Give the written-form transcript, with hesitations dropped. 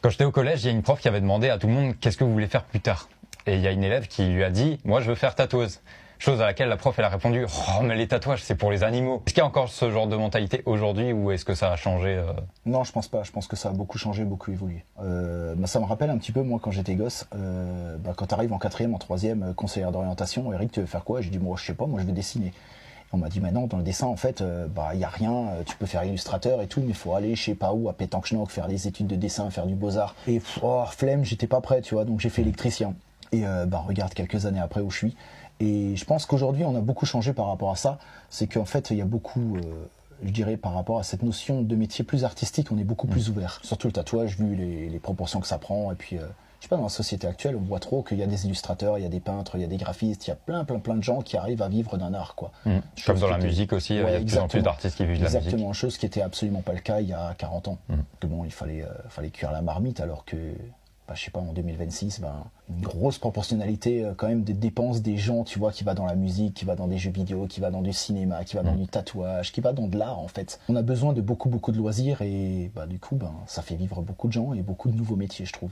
Quand j'étais au collège, il y a une prof qui avait demandé à tout le monde qu'est-ce que vous voulez faire plus tard. Et il y a une élève qui lui a dit moi je veux faire tatoueuse. Chose à laquelle la prof elle a répondu oh mais les tatouages c'est pour les animaux. Est-ce qu'il y a encore ce genre de mentalité aujourd'hui ou est-ce que ça a changé Non, je pense pas. Je pense que ça a beaucoup changé, beaucoup évolué. Ça me rappelle un petit peu moi quand j'étais gosse. Quand tu arrives en quatrième, en troisième, conseillère d'orientation, Eric, tu veux faire quoi? J'ai dit moi je sais pas, moi je veux dessiner. On m'a dit maintenant dans le dessin en fait y a rien, tu peux faire illustrateur et tout mais il faut aller je sais pas où à Pétanque-Schnock faire des études de dessin, faire du beaux-arts et flemme, j'étais pas prêt tu vois, donc j'ai fait électricien et regarde quelques années après où je suis et je pense qu'aujourd'hui on a beaucoup changé par rapport à ça, c'est qu'en fait il y a beaucoup je dirais par rapport à cette notion de métier plus artistique, on est beaucoup plus ouvert, surtout le tatouage vu les proportions que ça prend et puis je sais pas, dans la société actuelle, on voit trop qu'il y a des illustrateurs, il y a des peintres, il y a des graphistes, il y a plein de gens qui arrivent à vivre d'un art, quoi. Comme dans la musique aussi, il y a de plus en plus d'artistes qui vivent de la musique. Exactement, chose qui était absolument pas le cas il y a 40 ans. Que bon, il fallait cuire la marmite, alors que, je sais pas, en 2026, une grosse proportionnalité quand même des dépenses des gens, tu vois, qui va dans la musique, qui va dans des jeux vidéo, qui va dans du cinéma, qui va dans du tatouage, qui va dans de l'art, en fait. On a besoin de beaucoup de loisirs et du coup, ça fait vivre beaucoup de gens et beaucoup de nouveaux métiers, je trouve.